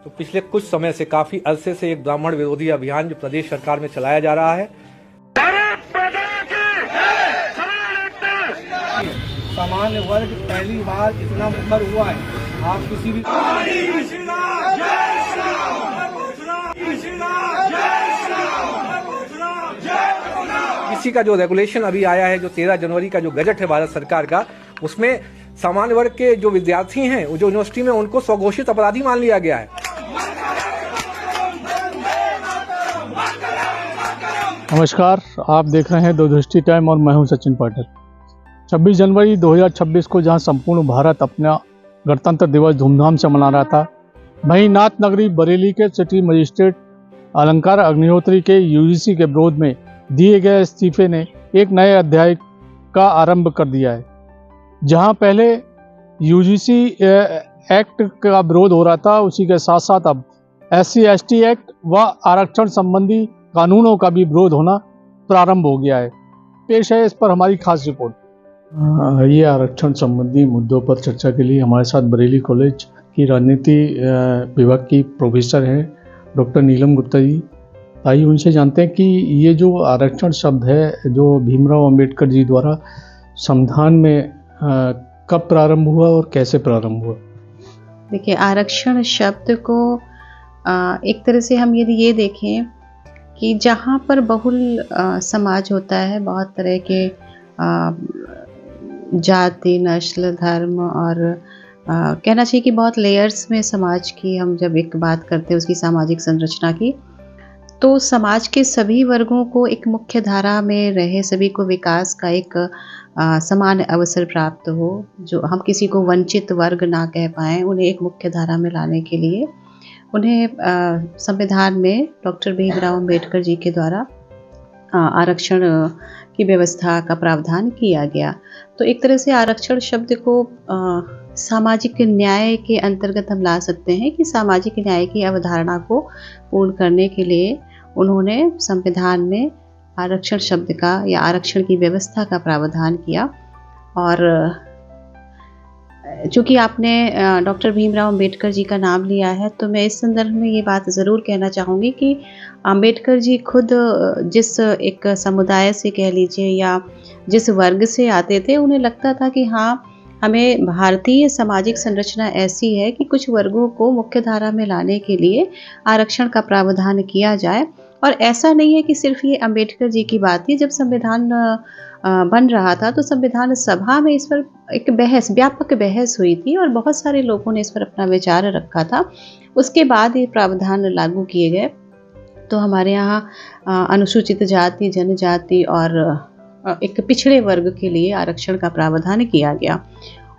तो पिछले कुछ समय से काफी अरसे से एक ब्राह्मण विरोधी अभियान जो प्रदेश सरकार में चलाया जा रहा है। सामान्य वर्ग पहली बार इतना मुखर हुआ है। आप किसी भी इसी का जो रेगुलेशन अभी आया है, जो 13 जनवरी का जो गजट है भारत सरकार का, उसमें सामान्य वर्ग के जो विद्यार्थी हैं, वो जो यूनिवर्सिटी में, उनको स्वघोषित अपराधी मान लिया गया है। नमस्कार, आप देख रहे हैं दूरदृष्टि टाइम और मैं हूं सचिन पाटिल। 26 जनवरी 2026 को जहां संपूर्ण भारत अपना गणतंत्र दिवस धूमधाम से मना रहा था, वहीं नाथ नगरी बरेली के सिटी मजिस्ट्रेट अलंकार अग्निहोत्री के यूजीसी के विरोध में दिए गए इस्तीफे ने एक नए अध्याय का आरंभ कर दिया है। जहां पहले यूजीसी एक्ट का विरोध हो रहा था, उसी के साथ साथ अब SC/ST एक्ट व आरक्षण संबंधी कानूनों का भी विरोध होना प्रारंभ हो गया है। पेश है इस पर हमारी खास रिपोर्ट। ये आरक्षण संबंधी मुद्दों पर चर्चा के लिए हमारे साथ बरेली कॉलेज की राजनीति विभाग की प्रोफेसर हैं डॉक्टर नीलम गुप्ता जी। आइए उनसे जानते हैं कि ये जो आरक्षण शब्द है, जो भीमराव अंबेडकर जी द्वारा संविधान में कब प्रारंभ हुआ और कैसे प्रारंभ हुआ? देखिए, आरक्षण शब्द को एक तरह से हम यदि ये देखें कि जहाँ पर बहुल समाज होता है, बहुत तरह के जाति, नस्ल, धर्म और कहना चाहिए कि बहुत लेयर्स में समाज की हम जब एक बात करते हैं उसकी सामाजिक संरचना की, तो समाज के सभी वर्गों को एक मुख्य धारा में रहे, सभी को विकास का एक समान अवसर प्राप्त हो। जो हम किसी को वंचित वर्ग ना कह पाएँ, उन्हें एक मुख्य धारा में लाने के लिए उन्हें संविधान में डॉक्टर भीमराव अंबेडकर जी के द्वारा आरक्षण की व्यवस्था का प्रावधान किया गया। तो एक तरह से आरक्षण शब्द को सामाजिक न्याय के अंतर्गत हम ला सकते हैं कि सामाजिक न्याय की अवधारणा को पूर्ण करने के लिए उन्होंने संविधान में आरक्षण शब्द का या आरक्षण की व्यवस्था का प्रावधान किया। और चूँकि आपने डॉक्टर भीमराव अंबेडकर जी का नाम लिया है, तो मैं इस संदर्भ में ये बात ज़रूर कहना चाहूँगी कि अंबेडकर जी खुद जिस एक समुदाय से कह लीजिए या जिस वर्ग से आते थे, उन्हें लगता था कि हाँ, हमें भारतीय सामाजिक संरचना ऐसी है कि कुछ वर्गों को मुख्य धारा में लाने के लिए आरक्षण का प्रावधान किया जाए। और ऐसा नहीं है कि सिर्फ ये अंबेडकर जी की बात थी। जब संविधान बन रहा था तो संविधान सभा में इस पर एक व्यापक बहस हुई थी और बहुत सारे लोगों ने इस पर अपना विचार रखा था। उसके बाद ये प्रावधान लागू किए गए। तो हमारे यहाँ अनुसूचित जाति, जनजाति और एक पिछड़े वर्ग के लिए आरक्षण का प्रावधान किया गया।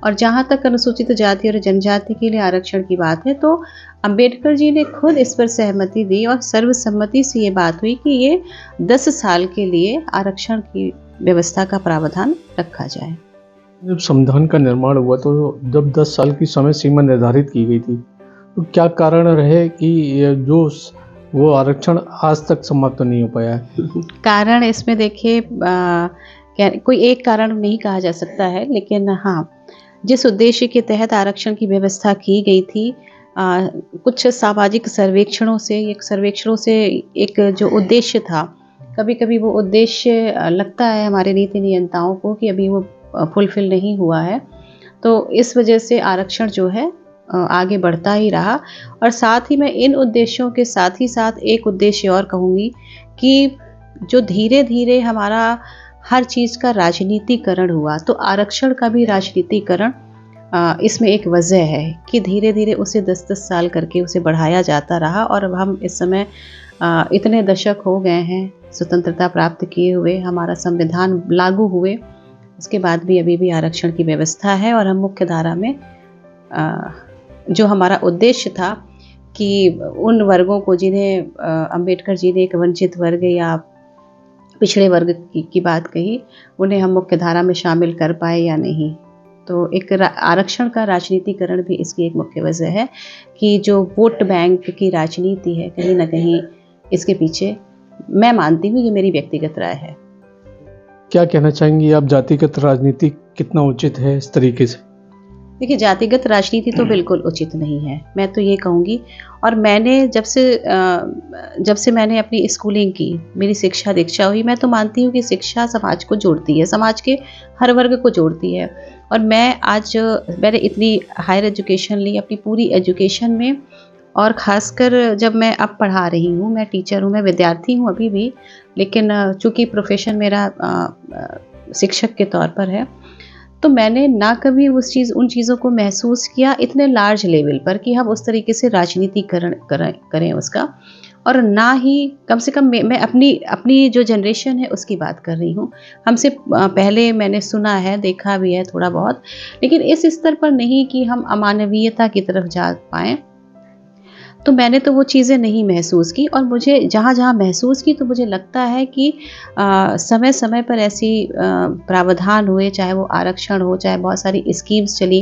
और जहाँ तक अनुसूचित जाति और जनजाति के लिए आरक्षण की बात है, तो अंबेडकर जी ने खुद इस पर सहमति दी और सर्वसम्मति से ये बात हुई कि ये 10 साल के लिए आरक्षण की व्यवस्था का प्रावधान रखा जाए। जब संविधान का निर्माण हुआ तो जब 10 साल की समय सीमा निर्धारित की गई थी, तो क्या कारण रहे कि जो वो आरक्षण आज तक समाप्त नहीं हो पाया है? कारण इसमें देखिए, कोई एक कारण नहीं कहा जा सकता है, लेकिन हाँ, जिस उद्देश्य के तहत आरक्षण की व्यवस्था की गई थी, कुछ सामाजिक सर्वेक्षणों से एक जो उद्देश्य था, कभी कभी वो उद्देश्य लगता है हमारे नीति नियंताओं को कि अभी वो फुलफिल नहीं हुआ है। तो इस वजह से आरक्षण जो है आगे बढ़ता ही रहा। और साथ ही मैं इन उद्देश्यों के साथ ही साथ एक उद्देश्य और कहूँगी कि जो धीरे धीरे हमारा हर चीज़ का राजनीतिकरण हुआ, तो आरक्षण का भी राजनीतिकरण इसमें एक वजह है कि धीरे धीरे उसे 10-10 साल करके उसे बढ़ाया जाता रहा। और अब हम इस समय इतने दशक हो गए हैं स्वतंत्रता प्राप्त किए हुए, हमारा संविधान लागू हुए, उसके बाद भी अभी भी आरक्षण की व्यवस्था है। और हम मुख्य धारा में जो हमारा उद्देश्य था कि उन वर्गों को जिन्हें अंबेडकर जी ने एक वंचित वर्ग या पिछड़े वर्ग की बात कही, उन्हें हम मुख्य धारा में शामिल कर पाए या नहीं। तो एक आरक्षण का राजनीतिकरण भी इसकी एक मुख्य वजह है कि जो वोट बैंक की राजनीति है, कहीं ना कहीं इसके पीछे मैं मानती हूँ, ये मेरी व्यक्तिगत राय है। क्या कहना चाहेंगी आप, जातिगत राजनीति कितना उचित है इस तरीके से? देखिए, जातिगत राजनीति तो बिल्कुल उचित नहीं है, मैं तो ये कहूँगी। और मैंने जब से मैंने अपनी स्कूलिंग की, मेरी शिक्षा दीक्षा हुई, मैं तो मानती हूँ कि शिक्षा समाज को जोड़ती है, समाज के हर वर्ग को जोड़ती है। और मैंने इतनी हायर एजुकेशन ली, अपनी पूरी एजुकेशन में, और ख़ासकर जब मैं अब पढ़ा रही हूँ, मैं टीचर हूँ, मैं विद्यार्थी हूँ अभी भी, लेकिन चूँकि प्रोफ़ेशन मेरा शिक्षक के तौर पर है, तो मैंने ना कभी उन चीज़ों को महसूस किया इतने लार्ज लेवल पर कि हम उस तरीके से राजनीतिकरण करें उसका। और ना ही, कम से कम मैं अपनी जो जनरेशन है उसकी बात कर रही हूँ। हमसे पहले मैंने सुना है, देखा भी है थोड़ा बहुत, लेकिन इस स्तर पर नहीं कि हम अमानवीयता की तरफ जा पाएँ। तो मैंने तो वो चीज़ें नहीं महसूस की, और मुझे जहाँ-जहाँ महसूस की तो मुझे लगता है कि समय-समय पर ऐसी प्रावधान हुए, चाहे वो आरक्षण हो, चाहे बहुत सारी स्कीम्स चली,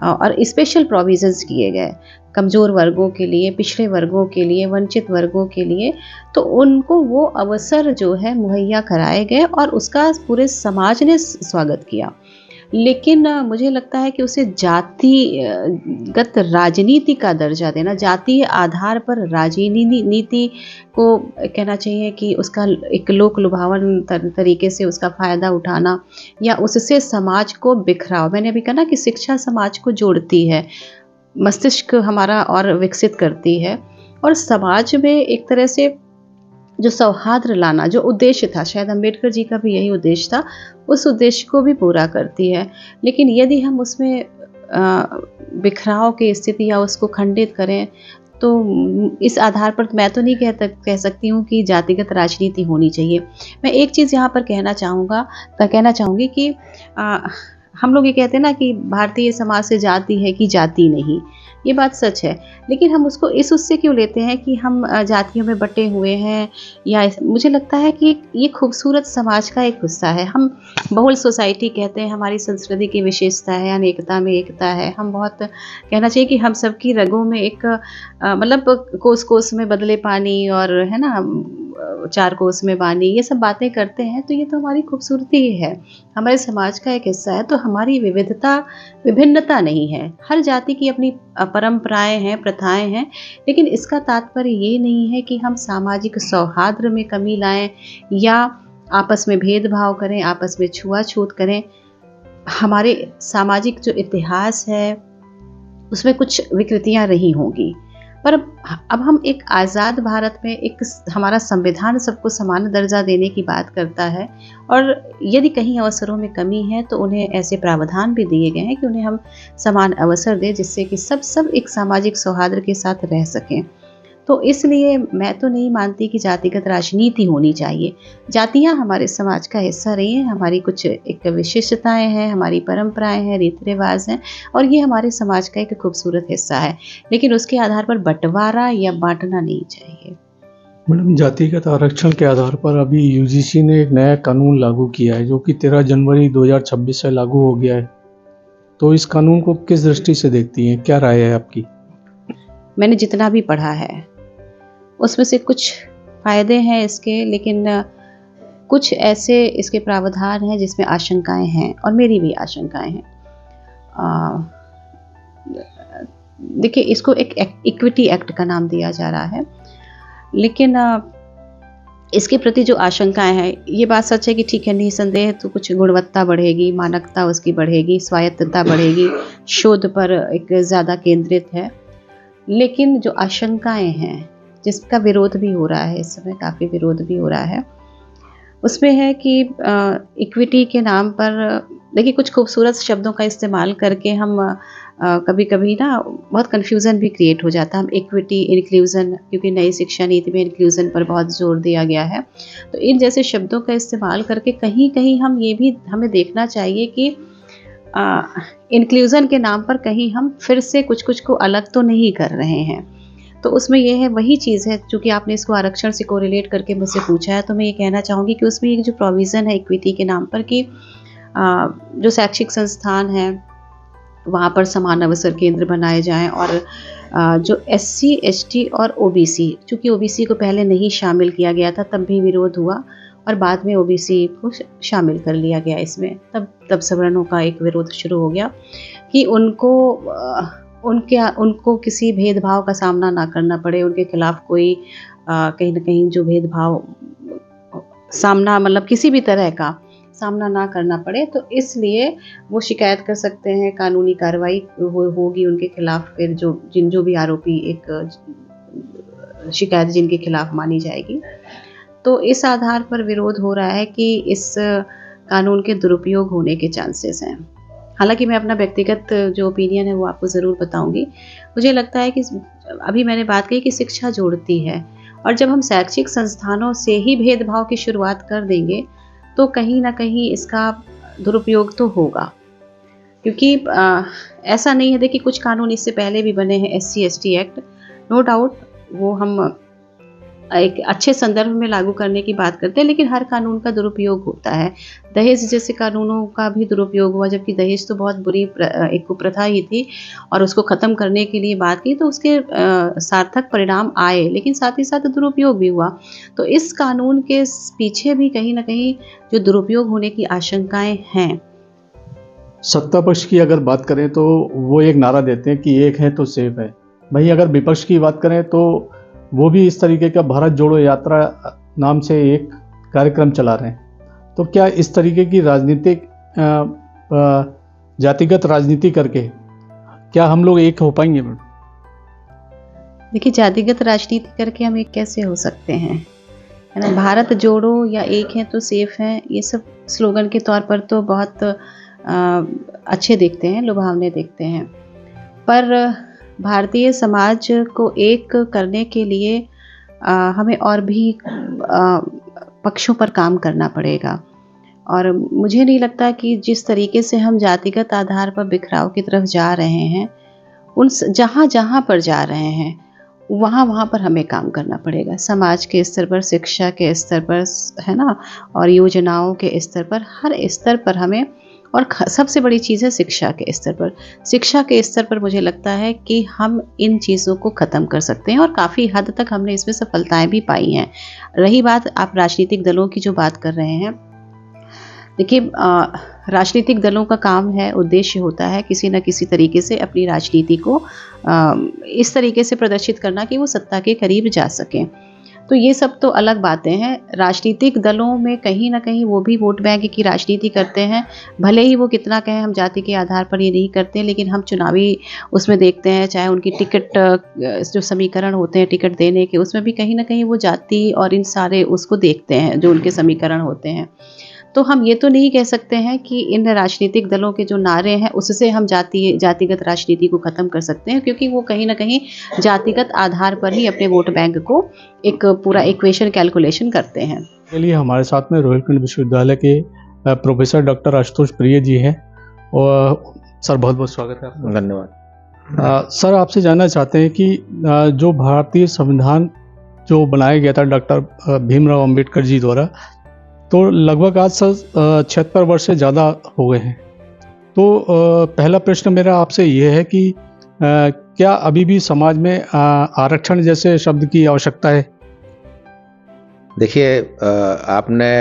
और स्पेशल प्रोविज़न्स किए गए कमज़ोर वर्गों के लिए, पिछड़े वर्गों के लिए, वंचित वर्गों के लिए। तो उनको वो अवसर जो है मुहैया कराए गए, और उसका पूरे समाज ने स्वागत किया। लेकिन मुझे लगता है कि उसे जातिगत राजनीति का दर्जा देना, जातीय आधार पर नीति को कहना चाहिए कि उसका एक लोक लुभावन तरीके से उसका फ़ायदा उठाना, या उससे समाज को बिखराव। मैंने अभी कहा ना कि शिक्षा समाज को जोड़ती है, मस्तिष्क हमारा और विकसित करती है, और समाज में एक तरह से जो सौहार्द लाना, जो उद्देश्य था, शायद अम्बेडकर जी का भी यही उद्देश्य था, उस उद्देश्य को भी पूरा करती है। लेकिन यदि हम उसमें बिखराव की स्थिति या उसको खंडित करें, तो इस आधार पर मैं तो नहीं कह सकती हूँ कि जातिगत राजनीति होनी चाहिए। मैं एक चीज़ यहाँ पर कहना चाहूँगी कि हम लोग ये कहते हैं ना कि भारतीय समाज से जाति है कि जाति नहीं, ये बात सच है। लेकिन हम उसको उससे क्यों लेते हैं कि हम जातियों में बटे हुए हैं, या मुझे लगता है कि ये खूबसूरत समाज का एक हिस्सा है। हम बहुल सोसाइटी कहते हैं, हमारी संस्कृति की विशेषता है, अनेकता में एकता है। हम बहुत कहना चाहिए कि हम सबकी रगों में एक मतलब कोस-कोस में बदले पानी, और है ना, चार कोस में बानी, ये सब बातें करते हैं। तो ये तो हमारी खूबसूरती है, हमारे समाज का एक हिस्सा है। तो हमारी विभिन्नता नहीं है, हर जाति की अपनी परंपराएं हैं, प्रथाएं हैं, लेकिन इसका तात्पर्य ये नहीं है कि हम सामाजिक सौहार्द में कमी लाएं, या आपस में भेदभाव करें, आपस में छुआछूत करें। हमारे सामाजिक जो इतिहास है उसमें कुछ विकृतियां रही होंगी, पर अब हम एक आज़ाद भारत में, एक हमारा संविधान सबको समान दर्जा देने की बात करता है, और यदि कहीं अवसरों में कमी है तो उन्हें ऐसे प्रावधान भी दिए गए हैं कि उन्हें हम समान अवसर दें, जिससे कि सब एक सामाजिक सौहार्द के साथ रह सकें। तो इसलिए मैं तो नहीं मानती कि जातिगत राजनीति होनी चाहिए। जातियाँ हमारे समाज का हिस्सा रही हैं, हमारी कुछ एक विशिष्टताएं हैं, हमारी परंपराएं हैं, रीति रिवाज हैं, और ये हमारे समाज का एक खूबसूरत हिस्सा है। लेकिन उसके आधार पर बंटवारा या बांटना नहीं चाहिए। मैडम, जातिगत आरक्षण के आधार पर अभी यूजीसी ने एक नया कानून लागू किया है, जो कि 13 जनवरी 2026 से लागू हो गया है। तो इस कानून को किस दृष्टि से देखती हैं, क्या राय है आपकी? मैंने जितना भी पढ़ा है उसमें से कुछ फ़ायदे हैं इसके, लेकिन कुछ ऐसे इसके प्रावधान हैं जिसमें आशंकाएं हैं, और मेरी भी आशंकाएं हैं। देखिए, इसको एक इक्विटी एक्ट का नाम दिया जा रहा है, लेकिन इसके प्रति जो आशंकाएं हैं, ये बात सच है कि ठीक है, निसंदेह तो कुछ गुणवत्ता बढ़ेगी, मानकता उसकी बढ़ेगी, स्वायत्तता बढ़ेगी, शोध पर एक ज़्यादा केंद्रित है। लेकिन जो आशंकाएं हैं, जिसका विरोध भी हो रहा है, इस समय काफ़ी विरोध भी हो रहा है, उसमें है कि इक्विटी के नाम पर देखिए कुछ खूबसूरत शब्दों का इस्तेमाल करके हम कभी-कभी ना बहुत कन्फ्यूज़न भी क्रिएट हो जाता है। हम इक्विटी, इंक्लूज़न, क्योंकि नई शिक्षा नीति में इंक्लूज़न पर बहुत जोर दिया गया है, तो इन जैसे शब्दों का इस्तेमाल करके कहीं-कहीं हमें देखना चाहिए कि इंक्लूज़न के नाम पर कहीं हम फिर से कुछ को अलग तो नहीं कर रहे हैं। तो उसमें ये है, वही चीज़ है, चूँकि आपने इसको आरक्षण से कोरिलेट करके मुझसे पूछा है, तो मैं ये कहना चाहूँगी कि उसमें एक जो प्रोविज़न है इक्विटी के नाम पर कि जो शैक्षिक संस्थान हैं वहाँ पर समान अवसर केंद्र बनाए जाएं, और जो SC, ST और OBC, चूँकि OBC को पहले नहीं शामिल किया गया था, तब भी विरोध हुआ, और बाद में ओबीसी को शामिल कर लिया गया इसमें। तब सवर्णों का एक विरोध शुरू हो गया कि उनको किसी भेदभाव का सामना ना करना पड़े, उनके खिलाफ कोई कहीं ना कहीं जो भेदभाव सामना मतलब किसी भी तरह का सामना ना करना पड़े, तो इसलिए वो शिकायत कर सकते हैं, कानूनी कार्रवाई होगी उनके खिलाफ। फिर जो भी आरोपी एक शिकायत जिनके खिलाफ मानी जाएगी, तो इस आधार पर विरोध हो रहा है कि इस कानून के दुरुपयोग होने के चांसेस हैं। हालांकि मैं अपना व्यक्तिगत जो ओपिनियन है वो आपको ज़रूर बताऊंगी। मुझे लगता है कि अभी मैंने बात की कि शिक्षा जोड़ती है, और जब हम शैक्षिक संस्थानों से ही भेदभाव की शुरुआत कर देंगे तो कहीं ना कहीं इसका दुरुपयोग तो होगा। क्योंकि ऐसा नहीं है, देखिए कुछ कानून इससे पहले भी बने हैं, SC/ST एक्ट, नो डाउट वो हम एक अच्छे संदर्भ में लागू करने की बात करते हैं, लेकिन हर कानून का दुरुपयोग होता है। दहेज जैसे कानूनों का भी दुरुपयोग हुआ, जबकि दहेज तो बहुत बुरी एक कुप्रथा ही थी और उसको ख़त्म करने के लिए बात की तो उसके सार्थक परिणाम आए, लेकिन साथ ही साथ दुरुपयोग भी हुआ। तो इस कानून के पीछे भी कहीं ना कहीं जो दुरुपयोग होने की आशंकाएं हैं। सत्ता पक्ष की अगर बात करें तो वो एक नारा देते हैं कि एक है तो सेफ है। वहीं अगर विपक्ष की बात करें तो वो भी इस तरीके का भारत जोड़ो यात्रा नाम से एक कार्यक्रम चला रहे हैं। तो क्या इस तरीके की राजनीतिक जातिगत राजनीति करके क्या हम लोग एक हो पाएंगे? देखिए, जातिगत राजनीति करके हम एक कैसे हो सकते हैं, है ना। भारत जोड़ो या एक है तो सेफ है, ये सब स्लोगन के तौर पर तो बहुत अच्छे दिखते हैं, लुभावने दिखते हैं, पर भारतीय समाज को एक करने के लिए हमें और भी पक्षों पर काम करना पड़ेगा। और मुझे नहीं लगता कि जिस तरीके से हम जातिगत आधार पर बिखराव की तरफ जा रहे हैं, जहाँ पर जा रहे हैं वहाँ पर हमें काम करना पड़ेगा। समाज के स्तर पर, शिक्षा के स्तर पर, है ना, और योजनाओं के स्तर पर, हर स्तर पर हमें, और सबसे बड़ी चीज़ है शिक्षा के स्तर पर। शिक्षा के स्तर पर मुझे लगता है कि हम इन चीज़ों को ख़त्म कर सकते हैं, और काफ़ी हद तक हमने इसमें सफलताएं भी पाई हैं। रही बात आप राजनीतिक दलों की जो बात कर रहे हैं, देखिए राजनीतिक दलों का काम है, उद्देश्य होता है किसी न किसी तरीके से अपनी राजनीति को इस तरीके से प्रदर्शित करना कि वो सत्ता के करीब जा सकें। तो ये सब तो अलग बातें हैं। राजनीतिक दलों में कहीं ना कहीं वो भी वोट बैंक की राजनीति करते हैं, भले ही वो कितना कहें हम जाति के आधार पर ये नहीं करते, लेकिन हम चुनावी उसमें देखते हैं, चाहे उनकी टिकट जो समीकरण होते हैं टिकट देने के, उसमें भी कहीं ना कहीं वो जाति और इन सारे उसको देखते हैं जो उनके समीकरण होते हैं। तो हम ये तो नहीं कह सकते हैं कि इन राजनीतिक दलों के जो नारे हैं उससे हम जातिगत राजनीति को ख़त्म कर सकते हैं, क्योंकि वो कहीं ना कहीं जातिगत आधार पर ही अपने वोट बैंक को एक पूरा इक्वेशन कैलकुलेशन करते हैं। के लिए हमारे साथ में रोहिलखंड विश्वविद्यालय के प्रोफेसर डॉक्टर आशुतोष प्रिय जी हैं, और सर बहुत बहुत स्वागत है आपका। धन्यवाद। सर आपसे जानना चाहते हैं कि जो भारतीय संविधान जो बनाया गया था डॉक्टर भीमराव अंबेडकर जी द्वारा, तो लगभग आज 76 वर्ष से ज़्यादा हो गए हैं। तो पहला प्रश्न मेरा आपसे ये है कि क्या अभी भी समाज में आरक्षण जैसे शब्द की आवश्यकता है? देखिए, आपने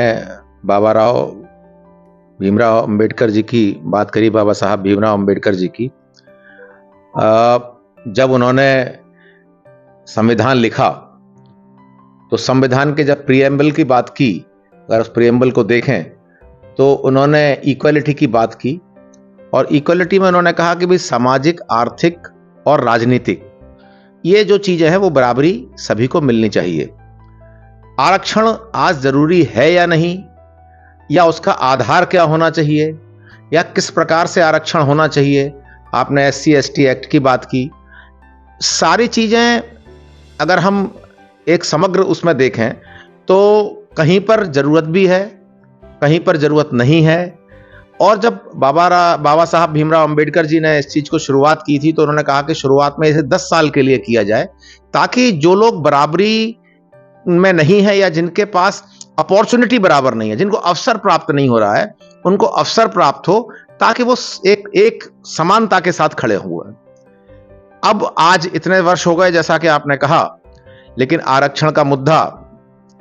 भीमराव अंबेडकर जी की बात करी, बाबा साहब भीमराव अंबेडकर जी की। जब उन्होंने संविधान लिखा तो संविधान के जब प्रीएम्बल की बात की, अगर उस प्रीएम्बल को देखें तो उन्होंने इक्वलिटी की बात की, और इक्वलिटी में उन्होंने कहा कि भाई सामाजिक, आर्थिक और राजनीतिक ये जो चीजें हैं वो बराबरी सभी को मिलनी चाहिए। आरक्षण आज जरूरी है या नहीं, या उसका आधार क्या होना चाहिए, या किस प्रकार से आरक्षण होना चाहिए, आपने SC/ST एक्ट की बात की। सारी चीजें अगर हम एक समग्र उसमें देखें तो कहीं पर जरूरत भी है, कहीं पर जरूरत नहीं है। और जब बाबा साहब भीमराव अंबेडकर जी ने इस चीज को शुरुआत की थी तो उन्होंने कहा कि शुरुआत में इसे 10 साल के लिए किया जाए, ताकि जो लोग बराबरी में नहीं है या जिनके पास अपॉर्चुनिटी बराबर नहीं है, जिनको अवसर प्राप्त नहीं हो रहा है, उनको अवसर प्राप्त हो, ताकि वो एक समानता के साथ खड़े हुए। अब आज इतने वर्ष हो गए जैसा कि आपने कहा, लेकिन आरक्षण का मुद्दा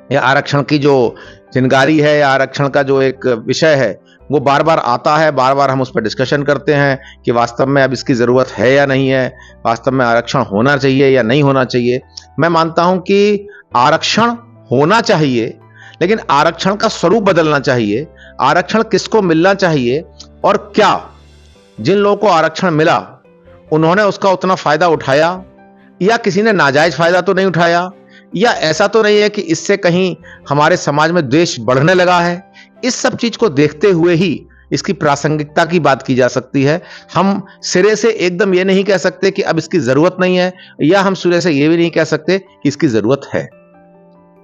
या आरक्षण की जो चिंगारी है या आरक्षण का जो एक विषय है वो बार बार आता है, बार बार हम उस पर डिस्कशन करते हैं कि वास्तव में अब इसकी ज़रूरत है या नहीं है, वास्तव में आरक्षण होना चाहिए या नहीं होना चाहिए। मैं मानता हूं कि आरक्षण होना चाहिए, लेकिन आरक्षण का स्वरूप बदलना चाहिए। आरक्षण किसको मिलना चाहिए और क्या जिन लोगों को आरक्षण मिला उन्होंने उसका उतना फायदा उठाया या किसी ने नाजायज फायदा तो नहीं उठाया, या ऐसा तो नहीं है कि इससे कहीं हमारे समाज में द्वेष बढ़ने लगा है। इस सब चीज को देखते हुए ही इसकी प्रासंगिकता की बात की जा सकती है। हम सिरे से एकदम ये नहीं कह सकते कि अब इसकी जरूरत नहीं है, या हम सिरे से ये भी नहीं कह सकते कि इसकी जरूरत है।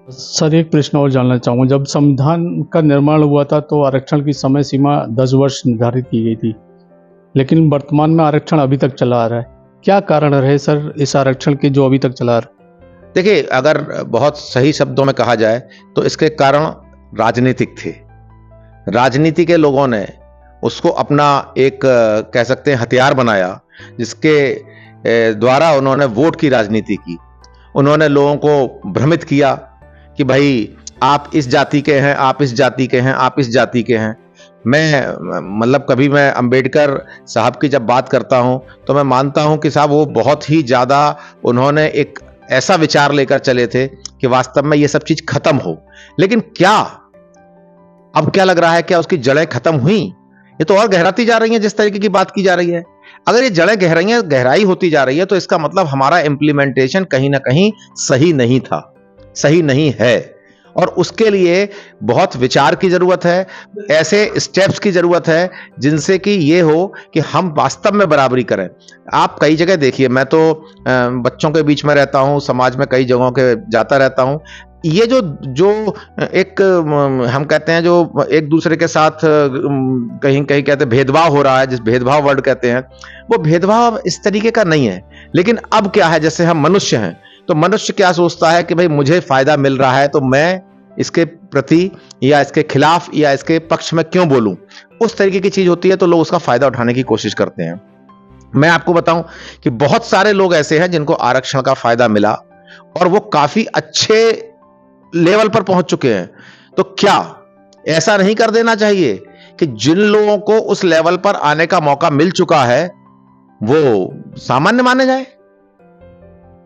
सर, एक प्रश्न और जानना चाहूँगा। जब संविधान का निर्माण हुआ था तो आरक्षण की समय सीमा 10 वर्ष निर्धारित की गई थी, लेकिन वर्तमान में आरक्षण अभी तक चला आ रहा है। क्या कारण रहे सर इस आरक्षण के जो अभी तक चला आ रहा है? देखिए, अगर बहुत सही शब्दों में कहा जाए तो इसके कारण राजनीतिक थे। राजनीति के लोगों ने उसको अपना एक कह सकते हैं हथियार बनाया, जिसके द्वारा उन्होंने वोट की राजनीति की। उन्होंने लोगों को भ्रमित किया कि भाई आप इस जाति के हैं, आप इस जाति के हैं, आप इस जाति के हैं। मतलब कभी मैं अंबेडकर साहब की जब बात करता हूं तो मैं मानता हूं कि साहब वो बहुत ही ज्यादा उन्होंने एक ऐसा विचार लेकर चले थे कि वास्तव में ये सब चीज खत्म हो। लेकिन क्या अब क्या लग रहा है, क्या उसकी जड़ें खत्म हुई? ये तो और गहराती जा रही हैं जिस तरीके की बात की जा रही है। अगर ये जड़ें गहराई होती जा रही है तो इसका मतलब हमारा इंप्लीमेंटेशन कहीं ना कहीं सही नहीं था, सही नहीं है, और उसके लिए बहुत विचार की जरूरत है, ऐसे स्टेप्स की जरूरत है जिनसे कि ये हो कि हम वास्तव में बराबरी करें। आप कई जगह देखिए, मैं तो बच्चों के बीच में रहता हूं, समाज में कई जगहों के जाता रहता हूं। ये जो एक हम कहते हैं जो एक दूसरे के साथ कहीं कहीं कहते हैं भेदभाव हो रहा है, जिस भेदभाव वर्ड कहते हैं, वो भेदभाव इस तरीके का नहीं है। लेकिन अब क्या है, जैसे हम मनुष्य हैं तो मनुष्य क्या सोचता है कि भाई मुझे फायदा मिल रहा है तो मैं इसके प्रति या इसके खिलाफ या इसके पक्ष में क्यों बोलूं। उस तरीके की चीज होती है तो लोग उसका फायदा उठाने की कोशिश करते हैं। मैं आपको बताऊं कि बहुत सारे लोग ऐसे हैं जिनको आरक्षण का फायदा मिला और वो काफी अच्छे लेवल पर पहुंच चुके हैं। तो क्या ऐसा नहीं कर देना चाहिए कि जिन लोगों को उस लेवल पर आने का मौका मिल चुका है वो सामान्य माने जाए,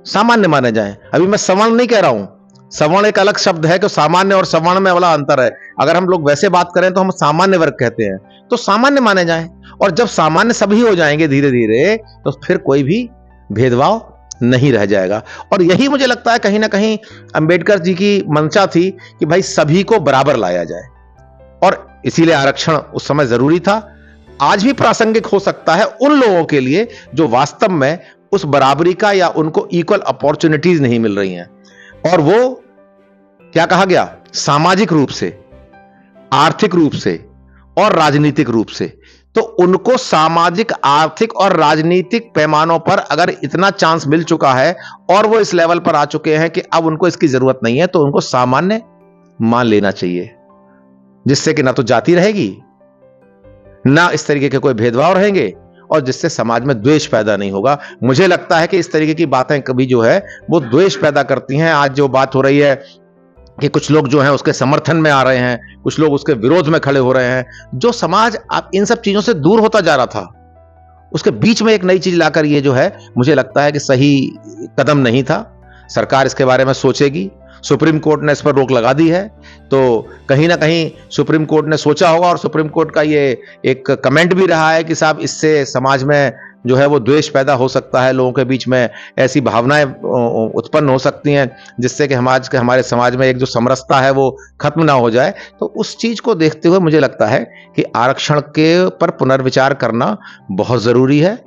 सामान्य माने जाए। अभी मैं सवर्ण नहीं कह रहा हूं, सवर्ण एक अलग शब्द है कि सामान्य और सवर्ण में बड़ा अंतर है। अगर हम लोग वैसे बात करें तो हम सामान्य वर्ग कहते हैं, तो सामान्य माने जाए। और जब सामान्य सभी हो जाएंगे धीरे धीरे तो फिर कोई भी भेदभाव नहीं रह जाएगा। और यही मुझे लगता है कहीं ना कहीं अंबेडकर जी की मंशा थी कि भाई सभी को बराबर लाया जाए, और इसीलिए आरक्षण उस समय जरूरी था। आज भी प्रासंगिक हो सकता है उन लोगों के लिए जो वास्तव में उस बराबरी का या उनको इक्वल अपॉर्चुनिटीज नहीं मिल रही हैं। और वो क्या कहा गया, सामाजिक रूप से, आर्थिक रूप से और राजनीतिक रूप से। तो उनको सामाजिक, आर्थिक और राजनीतिक पैमानों पर अगर इतना चांस मिल चुका है और वो इस लेवल पर आ चुके हैं कि अब उनको इसकी जरूरत नहीं है, तो उनको सामान्य मान लेना चाहिए, जिससे कि ना तो जाति रहेगी, ना इस तरीके के कोई भेदभाव रहेंगे, और जिससे समाज में द्वेष पैदा नहीं होगा। मुझे लगता है कि इस तरीके की बातें कभी जो है वो द्वेष पैदा करती हैं। आज जो बात हो रही है कि कुछ लोग जो हैं उसके समर्थन में आ रहे हैं, कुछ लोग उसके विरोध में खड़े हो रहे हैं। जो समाज अब इन सब चीजों से दूर होता जा रहा था, उसके बीच में एक नई चीज लाकर ये जो है, मुझे लगता है कि सही कदम नहीं था। सरकार इसके बारे में सोचेगी। सुप्रीम कोर्ट ने इस पर रोक लगा दी है, तो कहीं ना कहीं सुप्रीम कोर्ट ने सोचा होगा, और सुप्रीम कोर्ट का ये एक कमेंट भी रहा है कि साहब इससे समाज में जो है वो द्वेष पैदा हो सकता है, लोगों के बीच में ऐसी भावनाएं उत्पन्न हो सकती हैं जिससे कि हमारे समाज में एक जो समरसता है वो खत्म ना हो जाए। तो उस चीज को देखते हुए मुझे लगता है कि आरक्षण के पर पुनर्विचार करना बहुत जरूरी है,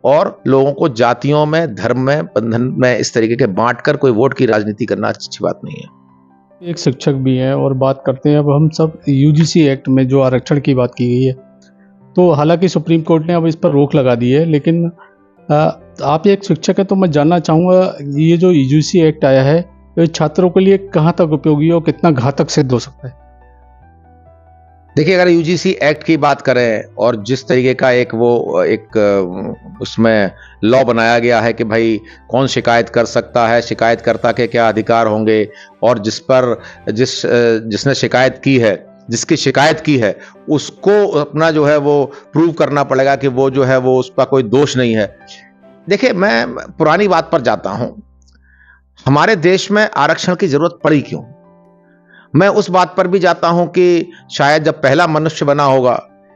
और लोगों को जातियों में, धर्म में, बंधन में इस तरीके के बांटकर कोई वोट की राजनीति करना अच्छी बात नहीं है। एक शिक्षक भी हैं और बात करते हैं अब हम सब यूजीसी एक्ट में जो आरक्षण की बात की गई है, तो हालांकि सुप्रीम कोर्ट ने अब इस पर रोक लगा दी है, लेकिन आप एक शिक्षक हैं तो मैं जानना चाहूँगा ये जो यूजीसी एक्ट आया है तो छात्रों के लिए कहाँ तक उपयोगी और कितना घातक सिद्ध हो सकता है? देखिए, अगर यूजीसी एक्ट की बात करें और जिस तरीके का एक उसमें लॉ बनाया गया है कि भाई कौन शिकायत कर सकता है, शिकायतकर्ता के क्या अधिकार होंगे, और जिसने शिकायत की है, जिसकी शिकायत की है, उसको अपना जो है वो प्रूव करना पड़ेगा कि वो जो है वो उस पर कोई दोष नहीं है। देखिए, मैं पुरानी बात पर जाता हूं, हमारे देश में आरक्षण की जरूरत पड़ी क्यों? मैं उस बात पर भी जाता हूं कि शायद जब पहला मनुष्य बना होगा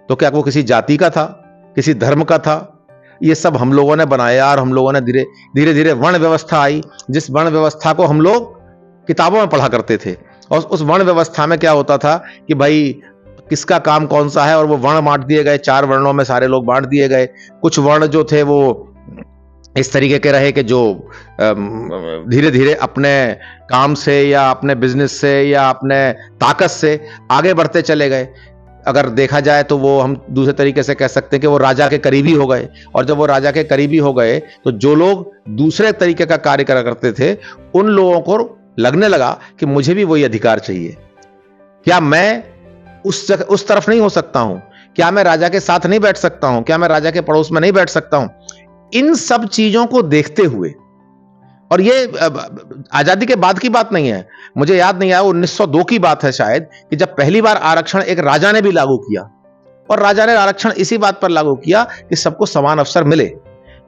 तो क्या वो किसी जाति का था, किसी धर्म का था? ये सब हम लोगों ने बनाया और हम लोगों ने धीरे धीरे वर्ण व्यवस्था आई, जिस वर्ण व्यवस्था को हम लोग किताबों में पढ़ा करते थे। और उस वर्ण व्यवस्था में क्या होता था कि भाई किसका काम कौन सा है, और वो वर्ण बांट दिए गए, 4 वर्णों में सारे लोग बांट दिए गए। कुछ वर्ण जो थे वो इस तरीके के रहे कि जो धीरे धीरे अपने काम से या अपने बिजनेस से या अपने ताकत से आगे बढ़ते चले गए। अगर देखा जाए तो वो हम दूसरे तरीके से कह सकते हैं कि वो राजा के करीबी हो गए, और जब वो राजा के करीबी हो गए तो जो लोग दूसरे तरीके का कार्य करा करते थे, उन लोगों को लगने लगा कि मुझे भी वही अधिकार चाहिए। क्या मैं उस तरफ नहीं हो सकता हूं? क्या मैं राजा के साथ नहीं बैठ सकता हूं? क्या मैं राजा के पड़ोस में नहीं बैठ सकता हूं? इन सब चीजों को देखते हुए, और ये आजादी के बाद की बात नहीं है, मुझे याद नहीं आया, 1902 की बात है शायद, कि जब पहली बार आरक्षण एक राजा ने भी लागू किया, और राजा ने आरक्षण इसी बात पर लागू किया कि सबको समान अवसर मिले।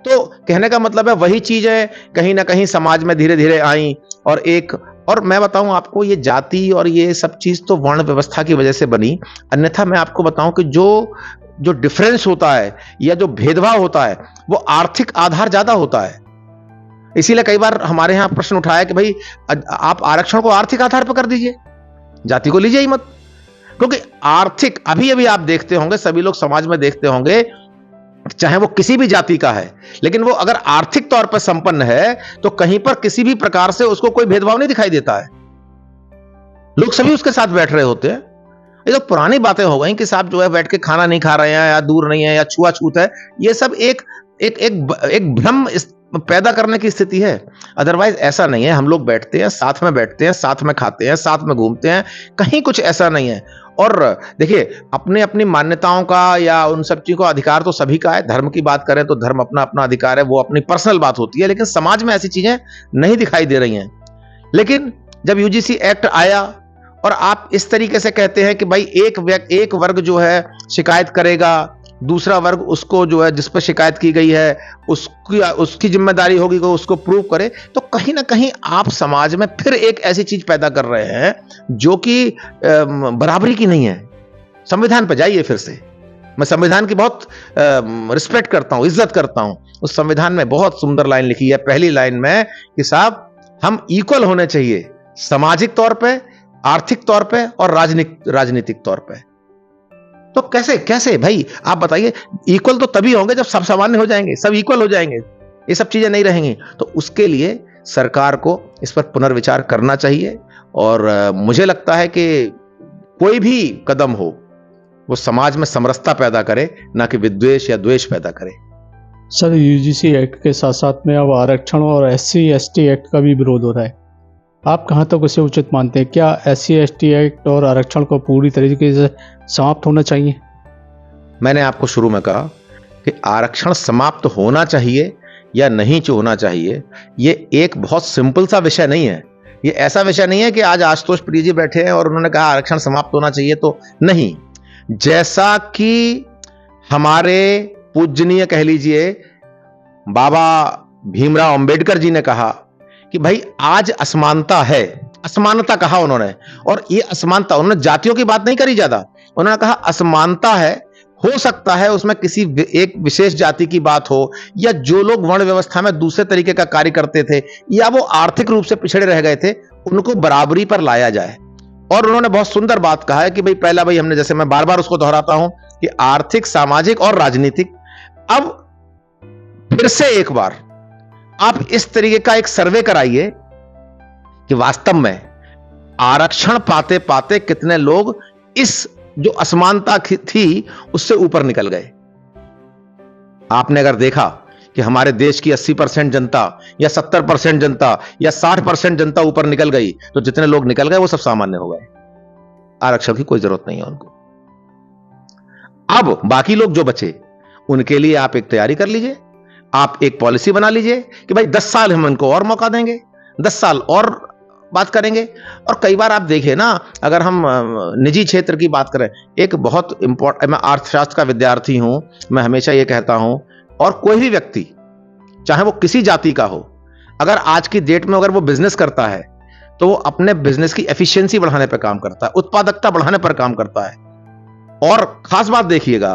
तो कहने का मतलब है वही चीजें कहीं ना कहीं समाज में धीरे धीरे आई। और मैं बताऊं आपको, ये जाति और ये सब चीज तो वर्ण व्यवस्था की वजह से बनी। अन्यथा मैं आपको बताऊं कि जो डिफरेंस होता है या जो भेदभाव होता है वो आर्थिक आधार ज्यादा होता है। इसीलिए कई बार हमारे यहां प्रश्न उठाया कि भाई आप आरक्षण को आर्थिक आधार पर कर दीजिए, जाति को लीजिए ही मत। क्योंकि आर्थिक, अभी आप देखते होंगे, सभी लोग समाज में देखते होंगे, चाहे वो किसी भी जाति का है, लेकिन वो अगर आर्थिक तौर पर संपन्न है तो कहीं पर किसी भी प्रकार से उसको कोई भेदभाव नहीं दिखाई देता है, लोग सभी उसके साथ बैठ रहे होते हैं। ये तो पुरानी बातें हो गई कि साहब जो है बैठ के खाना नहीं खा रहे हैं, या दूर नहीं है, या छुआछूत है। ये सब एक भ्रम पैदा करने की स्थिति है। अदरवाइज ऐसा नहीं है, हम लोग बैठते हैं, साथ में बैठते हैं, साथ में खाते हैं, साथ में घूमते हैं, कहीं कुछ ऐसा नहीं है। और देखिए, अपने अपनी मान्यताओं का या उन सब चीजों का अधिकार तो सभी का है। धर्म की बात करें तो धर्म अपना अपना अधिकार है, वो अपनी पर्सनल बात होती है, लेकिन समाज में ऐसी चीजें नहीं दिखाई दे रही हैं। लेकिन जब यूजीसी एक्ट आया और आप इस तरीके से कहते हैं कि भाई एक वर्ग जो है शिकायत करेगा, दूसरा वर्ग उसको जो है जिस पर शिकायत की गई है उसकी जिम्मेदारी होगी कि उसको प्रूव करे, तो कहीं ना कहीं आप समाज में फिर एक ऐसी चीज पैदा कर रहे हैं जो कि बराबरी की नहीं है। संविधान पर जाइए फिर से। मैं संविधान की बहुत रिस्पेक्ट करता हूं, इज्जत करता हूं। उस संविधान में बहुत सुंदर लाइन लिखी है, पहली लाइन में, कि साहब हम इक्वल होने चाहिए, सामाजिक तौर पे, आर्थिक तौर पे और राजनीतिक तौर पे। तो कैसे भाई आप बताइए, इक्वल तो तभी होंगे जब सब सामान्य हो जाएंगे, सब इक्वल हो जाएंगे, ये सब चीजें नहीं रहेंगी। तो उसके लिए सरकार को इस पर पुनर्विचार करना चाहिए। और मुझे लगता है कि कोई भी कदम हो वो समाज में समरसता पैदा करे, ना कि विद्वेष या द्वेष पैदा करे। सर, यूजीसी एक्ट के साथ साथ में अब आरक्षण और SC/ST एक्ट का भी विरोध हो रहा है। आप कहाँ तक उसे उचित मानते हैं? क्या SC/ST एक्ट और आरक्षण को पूरी तरीके से समाप्त होना चाहिए? मैंने आपको शुरू में कहा कि आरक्षण समाप्त होना चाहिए या नहीं होना चाहिए, ये एक बहुत सिंपल सा विषय नहीं है। ये ऐसा विषय नहीं है कि आज आशुतोष प्रिय जी बैठे हैं और उन्होंने कहा आरक्षण समाप्त होना चाहिए, तो नहीं। जैसा कि हमारे पूजनीय कह लीजिए बाबा भीमराव अंबेडकर जी ने कहा कि भाई आज असमानता है, असमानता कहा उन्होंने, और ये असमानता, उन्होंने जातियों की बात नहीं करी ज्यादा, उन्होंने कहा असमानता है, हो सकता है उसमें किसी एक विशेष जाति की बात हो, या जो लोग वर्ण व्यवस्था में दूसरे तरीके का कार्य करते थे, या वो आर्थिक रूप से पिछड़े रह गए थे, उनको बराबरी पर लाया जाए। और उन्होंने बहुत सुंदर बात कहा है कि भाई पहला भाई हमने, जैसे मैं बार बार उसको दोहराता हूं कि आर्थिक, सामाजिक और राजनीतिक। अब फिर से एक बार आप इस तरीके का एक सर्वे कराइए कि वास्तव में आरक्षण पाते पाते कितने लोग इस जो असमानता थी उससे ऊपर निकल गए। आपने अगर देखा कि हमारे देश की 80% जनता या 70% जनता या 60% जनता ऊपर निकल गई, तो जितने लोग निकल गए वो सब सामान्य हो गए, आरक्षण की कोई जरूरत नहीं है उनको। अब बाकी लोग जो बचे उनके लिए आप एक तैयारी कर लीजिए, आप एक पॉलिसी बना लीजिए कि भाई 10 साल हम उनको और मौका देंगे, 10 साल और बात करेंगे। और कई बार आप देखिए ना, अगर हम निजी क्षेत्र की बात करें, एक बहुत इंपॉर्टेंट, मैं अर्थशास्त्र का विद्यार्थी हूं, मैं हमेशा ये कहता हूं, और कोई भी व्यक्ति चाहे वो किसी जाति का हो, अगर आज की डेट में अगर वो बिजनेस करता है तो वो अपने बिजनेस की एफिशिएंसी बढ़ाने पर काम करता है, उत्पादकता बढ़ाने पर काम करता है। और खास बात देखिएगा,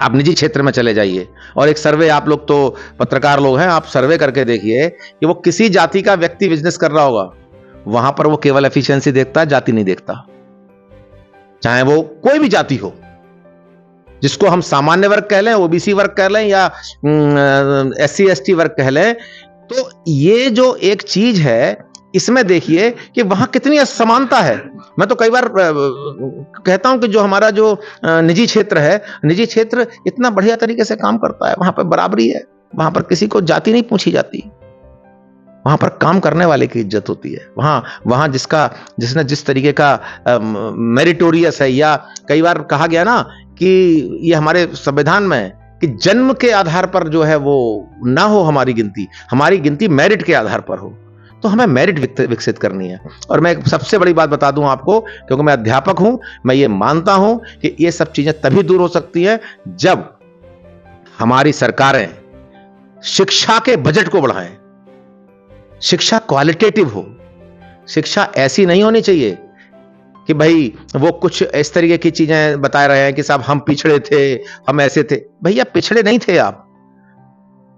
आप निजी क्षेत्र में चले जाइए और एक सर्वे, आप लोग तो पत्रकार लोग हैं, आप सर्वे करके देखिए कि वो किसी जाति का व्यक्ति बिजनेस कर रहा होगा, वहां पर वो केवल एफिशिएंसी देखता है, जाति नहीं देखता। चाहे वो कोई भी जाति हो, जिसको हम सामान्य वर्ग कह लें, ओबीसी वर्ग कह लें, या SC ST वर्ग कह लें, तो ये जो एक चीज है, इसमें देखिए कि वहां कितनी असमानता है। मैं तो कई बार कहता हूं कि जो हमारा जो निजी क्षेत्र है, निजी क्षेत्र इतना बढ़िया तरीके से काम करता है, वहां पर बराबरी है, वहां पर किसी को जाति नहीं पूछी जाती, वहां पर काम करने वाले की इज्जत होती है। वहां जिसने जिस तरीके का मेरिटोरियस है, या कई बार कहा गया ना कि ये हमारे संविधान में है कि जन्म के आधार पर जो है वो ना हो हमारी गिनती मेरिट के आधार पर हो। तो हमें मेरिट विकसित करनी है। और मैं सबसे बड़ी बात बता दूं आपको, क्योंकि मैं अध्यापक हूं, मैं ये मानता हूं कि ये सब चीजें तभी दूर हो सकती हैं जब हमारी सरकारें शिक्षा के बजट को बढ़ाएं। शिक्षा क्वालिटेटिव हो, शिक्षा ऐसी नहीं होनी चाहिए कि भाई वो कुछ इस तरीके की चीजें बता रहे हैं कि साहब हम पिछड़े थे, हम ऐसे थे। भैया पिछड़े नहीं थे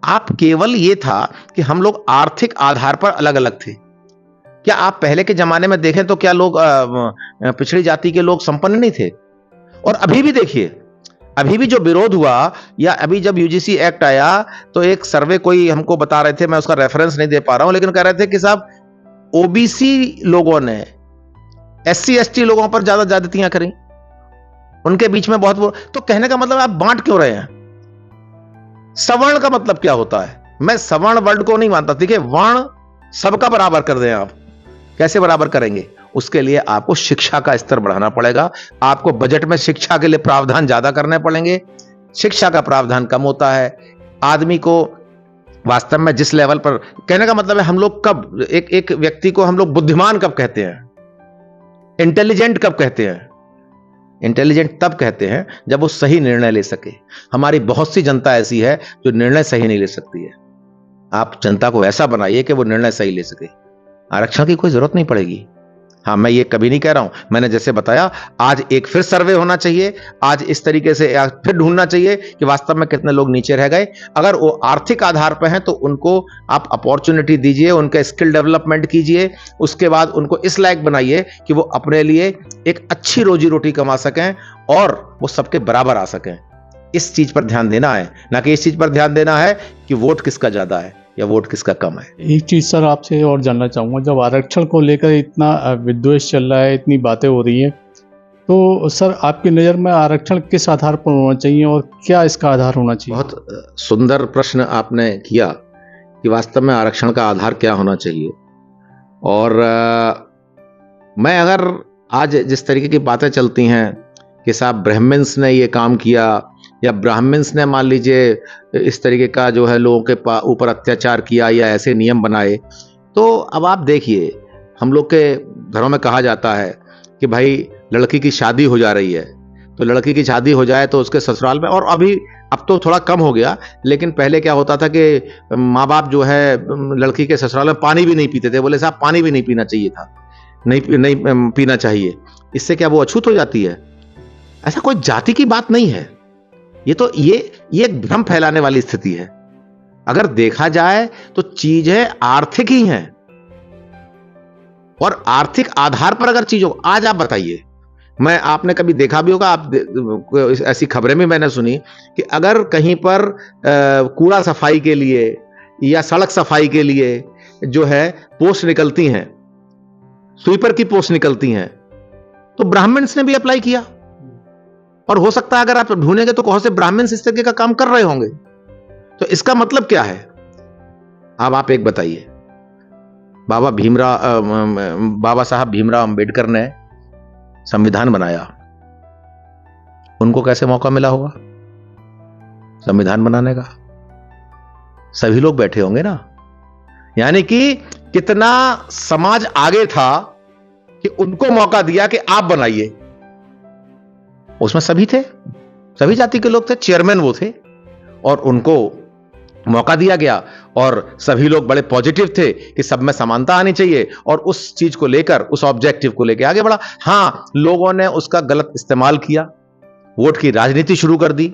आप केवल ये था कि हम लोग आर्थिक आधार पर अलग अलग थे। क्या आप पहले के जमाने में देखें तो क्या लोग पिछड़ी जाति के लोग संपन्न नहीं थे? और अभी भी देखिए, अभी भी जो विरोध हुआ, या अभी जब यूजीसी एक्ट आया, तो एक सर्वे कोई हमको बता रहे थे, मैं उसका रेफरेंस नहीं दे पा रहा हूं, लेकिन कह रहे थे कि साहब ओबीसी लोगों ने SC ST लोगों पर ज्यादा ज्यादतियां करी, उनके बीच में बहुत। तो कहने का मतलब आप बांट क्यों रहे हैं? सवर्ण का मतलब क्या होता है? मैं सवर्ण वर्ड को नहीं मानता। देखिए, वर्ण सबका बराबर कर दें। आप कैसे बराबर करेंगे? उसके लिए आपको शिक्षा का स्तर बढ़ाना पड़ेगा, आपको बजट में शिक्षा के लिए प्रावधान ज्यादा करने पड़ेंगे। शिक्षा का प्रावधान कम होता है, आदमी को वास्तव में जिस लेवल पर, कहने का मतलब है हम लोग कब एक व्यक्ति को हम लोग बुद्धिमान कब कहते हैं, इंटेलिजेंट कब कहते हैं? इंटेलिजेंट तब कहते हैं जब वो सही निर्णय ले सके। हमारी बहुत सी जनता ऐसी है जो निर्णय सही नहीं ले सकती है। आप जनता को ऐसा बनाइए कि वो निर्णय सही ले सके। आरक्षण की कोई जरूरत नहीं पड़ेगी। हाँ, मैं ये कभी नहीं कह रहा हूं, मैंने जैसे बताया, आज एक फिर सर्वे होना चाहिए, आज इस तरीके से फिर ढूंढना चाहिए कि वास्तव में कितने लोग नीचे रह गए। अगर वो आर्थिक आधार पर हैं तो उनको आप अपॉर्चुनिटी दीजिए, उनका स्किल डेवलपमेंट कीजिए, उसके बाद उनको इस लायक बनाइए कि वो अपने लिए एक अच्छी रोजी रोटी कमा सकें और वो सबके बराबर आ सकें। इस चीज पर ध्यान देना है, ना कि इस चीज पर ध्यान देना है कि वोट किसका ज्यादा है या वोट किसका कम है। एक चीज़ सर आपसे और जानना चाहूँगा, जब आरक्षण को लेकर इतना विद्वेष चल रहा है, इतनी बातें हो रही हैं, तो सर आपकी नज़र में आरक्षण किस आधार पर होना चाहिए और क्या इसका आधार होना चाहिए? बहुत सुंदर प्रश्न आपने किया कि वास्तव में आरक्षण का आधार क्या होना चाहिए। और मैं अगर आज जिस तरीके की बातें चलती हैं कि साहब ब्राह्मण्स ने ये काम किया, या ब्राह्मण्स ने मान लीजिए इस तरीके का जो है लोगों के ऊपर अत्याचार किया या ऐसे नियम बनाए, तो अब आप देखिए, हम लोग के घरों में कहा जाता है कि भाई लड़की की शादी हो जा रही है, तो लड़की की शादी हो जाए तो उसके ससुराल में, और अभी अब तो थोड़ा कम हो गया, लेकिन पहले क्या होता था कि माँ बाप जो है लड़की के ससुराल में पानी भी नहीं पीते थे। बोले साहब पानी भी नहीं पीना चाहिए था, नहीं पीना चाहिए, इससे क्या वो अछूत हो जाती है? ऐसा कोई जाति की बात नहीं है। ये तो ये एक भ्रम फैलाने वाली स्थिति है। अगर देखा जाए तो चीजें आर्थिक ही हैं, और आर्थिक आधार पर अगर चीजों, आज आप बताइए, मैं आपने कभी देखा भी होगा, आप ऐसी खबरें भी मैंने सुनी कि अगर कहीं पर कूड़ा सफाई के लिए या सड़क सफाई के लिए जो है पोस्ट निकलती हैं, स्वीपर की पोस्ट निकलती हैं, तो ब्राह्मण्स ने भी अप्लाई किया। और हो सकता है अगर आप ढूंढेंगे तो बहुत से ब्राह्मण्स इस तरीके का काम कर रहे होंगे। तो इसका मतलब क्या है? अब आप एक बताइए, बाबा साहब भीमराव अंबेडकर ने संविधान बनाया, उनको कैसे मौका मिला होगा संविधान बनाने का? सभी लोग बैठे होंगे ना। यानी कि कितना समाज आगे था कि उनको मौका दिया कि आप बनाइए। उसमें सभी थे, सभी जाति के लोग थे, चेयरमैन वो थे, और उनको मौका दिया गया। और सभी लोग बड़े पॉजिटिव थे कि सब में समानता आनी चाहिए, और उस चीज को लेकर, उस ऑब्जेक्टिव को लेकर आगे बढ़ा। हां, लोगों ने उसका गलत इस्तेमाल किया, वोट की राजनीति शुरू कर दी,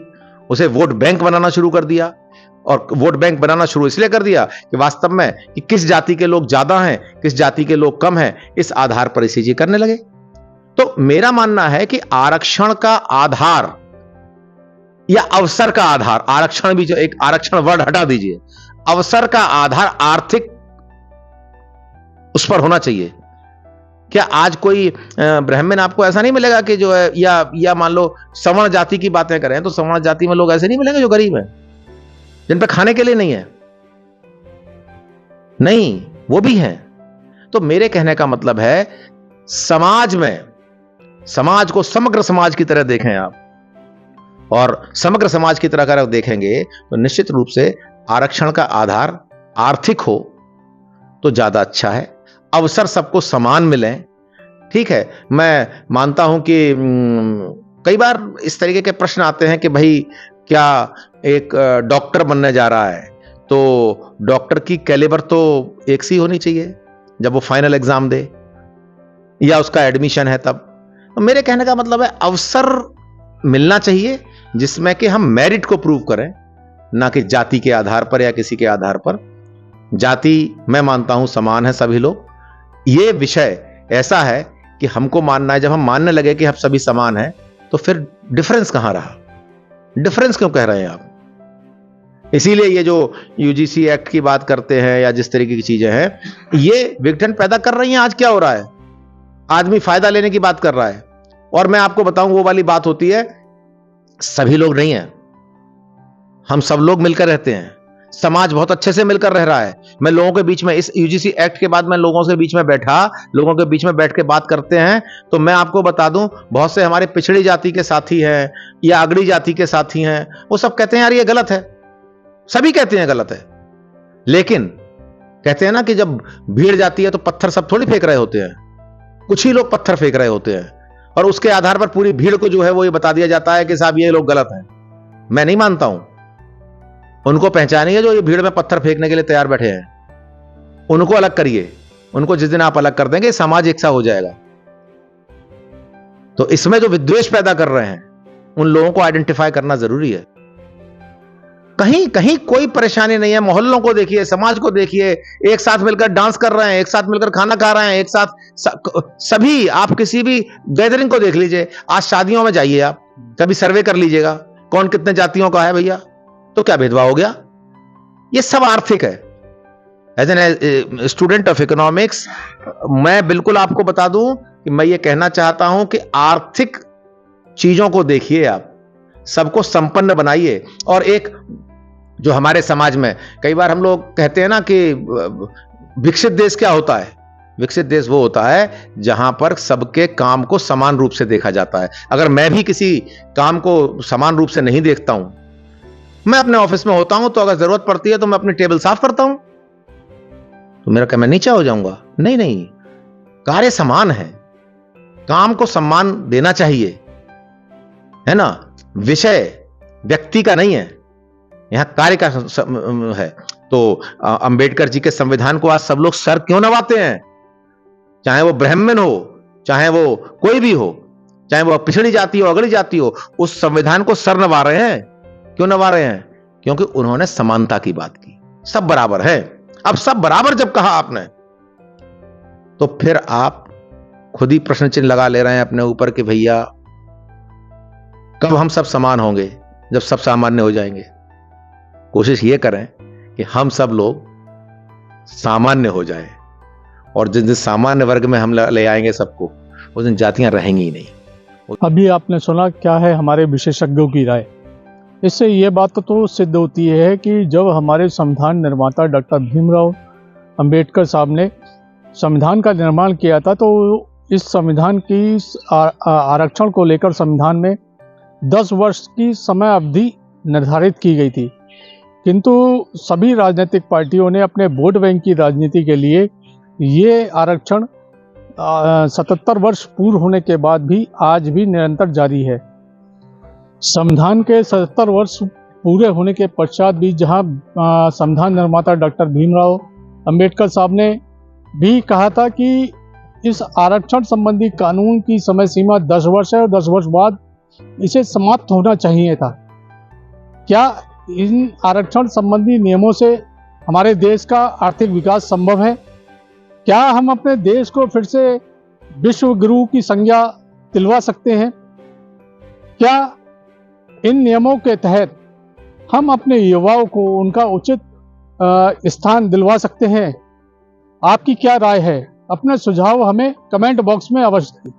उसे वोट बैंक बनाना शुरू कर दिया। और वोट बैंक बनाना शुरू इसलिए कर दिया कि वास्तव में कि किस जाति के लोग ज्यादा हैं, किस जाति के लोग कम हैं, इस आधार पर इसी चीज करने लगे। तो मेरा मानना है कि आरक्षण का आधार या अवसर का आधार, आरक्षण भी, जो एक आरक्षण वर्ड हटा दीजिए, अवसर का आधार आर्थिक उस पर होना चाहिए। क्या आज कोई ब्राह्मण आपको ऐसा नहीं मिलेगा कि जो है, या मान लो सवर्ण जाति की बातें करें तो सवर्ण जाति में लोग ऐसे नहीं मिलेंगे जो गरीब हैं, जिन पर खाने के लिए नहीं है? नहीं, वो भी हैं। तो मेरे कहने का मतलब है, समाज में, समाज को समग्र समाज की तरह देखें आप, और समग्र समाज की तरह अगर आप देखेंगे तो निश्चित रूप से आरक्षण का आधार आर्थिक हो तो ज्यादा अच्छा है। अवसर सबको समान मिले, ठीक है। मैं मानता हूं कि कई बार इस तरीके के प्रश्न आते हैं कि भाई क्या एक डॉक्टर बनने जा रहा है तो डॉक्टर की कैलिबर तो एक सी होनी चाहिए जब वो फाइनल एग्जाम दे, या उसका एडमिशन है तब। तो मेरे कहने का मतलब है, अवसर मिलना चाहिए जिसमें कि हम मेरिट को प्रूव करें, ना कि जाति के आधार पर या किसी के आधार पर। जाति मैं मानता हूं समान है सभी लोग। ये विषय ऐसा है कि हमको मानना है, जब हम मानने लगे कि हम सभी समान हैं तो फिर डिफरेंस कहां रहा? डिफरेंस क्यों कह रहे हैं आप? इसीलिए ये जो यूजीसी एक्ट की बात करते हैं या जिस तरीके की चीजें हैं, ये विघटन पैदा कर रही हैं। आज क्या हो रहा है, आदमी फायदा लेने की बात कर रहा है। और मैं आपको बताऊं, वो वाली बात होती है, सभी लोग नहीं है, हम सब लोग मिलकर रहते हैं, समाज बहुत अच्छे से मिलकर रह रहा है। मैं लोगों के बीच में, इस यूजीसी एक्ट के बाद मैं लोगों के बीच में बैठा, लोगों के बीच में बैठ के बात करते हैं, तो मैं आपको बता दूं, बहुत से हमारे पिछड़ी जाति के साथी हैं या अगड़ी जाति के साथी हैं, वो सब कहते हैं यार ये गलत है। सभी कहते हैं गलत है, लेकिन कहते हैं ना कि जब भीड़ जाती है तो पत्थर सब थोड़ी फेंक रहे होते हैं, कुछ ही लोग पत्थर फेंक रहे होते हैं, और उसके आधार पर पूरी भीड़ को जो है वो ये बता दिया जाता है कि साहब ये लोग गलत हैं। मैं नहीं मानता हूं। उनको पहचानिए जो ये भीड़ में पत्थर फेंकने के लिए तैयार बैठे हैं, उनको अलग करिए। उनको जिस दिन आप अलग कर देंगे, समाज एक सा हो जाएगा। तो इसमें जो विद्वेष पैदा कर रहे हैं, उन लोगों को आइडेंटिफाई करना जरूरी है। कहीं कहीं कोई परेशानी नहीं है। मोहल्लों को देखिए, समाज को देखिए, एक साथ मिलकर डांस कर रहे हैं, एक साथ मिलकर खाना खा रहे हैं, एक साथ सभी। आप किसी भी गैदरिंग को देख लीजिए, आज शादियों में जाइए, आप कभी सर्वे कर लीजिएगा कौन कितने जातियों का है भैया। तो क्या भेदभाव हो गया? ये सब आर्थिक है। As an student of economics मैं बिल्कुल आपको बता दूं कि मैं ये कहना चाहता हूं कि आर्थिक चीजों को देखिए, आप सबको संपन्न बनाइए। और एक जो हमारे समाज में कई बार हम लोग कहते हैं ना कि विकसित देश क्या होता है? विकसित देश वो होता है जहां पर सबके काम को समान रूप से देखा जाता है। अगर मैं भी किसी काम को समान रूप से नहीं देखता हूं, मैं अपने ऑफिस में होता हूं तो अगर जरूरत पड़ती है तो मैं अपनी टेबल साफ करता हूं, तो मेरा क्या मैं नीचा हो जाऊंगा? नहीं नहीं, कार्य समान है, काम को सम्मान देना चाहिए, है ना। विषय व्यक्ति का नहीं है, यहां कार्य का है। तो अंबेडकर जी के संविधान को आज सब लोग सर क्यों नवाते हैं? चाहे वो ब्राह्मण हो, चाहे वो कोई भी हो, चाहे वो पिछड़ी जाति हो, अगड़ी जाति हो, उस संविधान को सर नवा रहे हैं। क्यों नवा रहे हैं? क्योंकि उन्होंने समानता की बात की, सब बराबर है। अब सब बराबर जब कहा आपने, तो फिर आप खुद ही प्रश्न चिन्ह लगा ले रहे हैं अपने ऊपर कि भैया कब हम सब समान होंगे? जब सब सामान्य हो जाएंगे। कोशिश ये करें कि हम सब लोग सामान्य हो जाएं, और जिस दिन सामान्य वर्ग में हम ले आएंगे सबको, उस दिन जातियां रहेंगी ही नहीं। अभी आपने सुना क्या है हमारे विशेषज्ञों की राय। इससे ये बात तो सिद्ध होती है कि जब हमारे संविधान निर्माता डॉक्टर भीमराव अंबेडकर साहब ने संविधान का निर्माण किया था, तो इस संविधान की आरक्षण को लेकर संविधान में 10 वर्ष की समय अवधि निर्धारित की गई थी, किंतु सभी राजनीतिक पार्टियों ने अपने वोट बैंक की राजनीति के लिए ये आरक्षण 77 वर्ष पूर्ण होने के बाद भी आज भी निरंतर जारी है। संविधान के 77 वर्ष पूरे होने के पश्चात भी जहां संविधान निर्माता डॉक्टर भीमराव अंबेडकर साहब ने भी कहा था कि इस आरक्षण संबंधी कानून की समय सीमा 10 वर्ष है और 10 वर्ष बाद इसे समाप्त होना चाहिए था। क्या इन आरक्षण संबंधी नियमों से हमारे देश का आर्थिक विकास संभव है? क्या हम अपने देश को फिर से विश्व गुरु की संज्ञा दिलवा सकते हैं? क्या इन नियमों के तहत हम अपने युवाओं को उनका उचित स्थान दिलवा सकते हैं? आपकी क्या राय है? अपने सुझाव हमें कमेंट बॉक्स में अवश्य दें।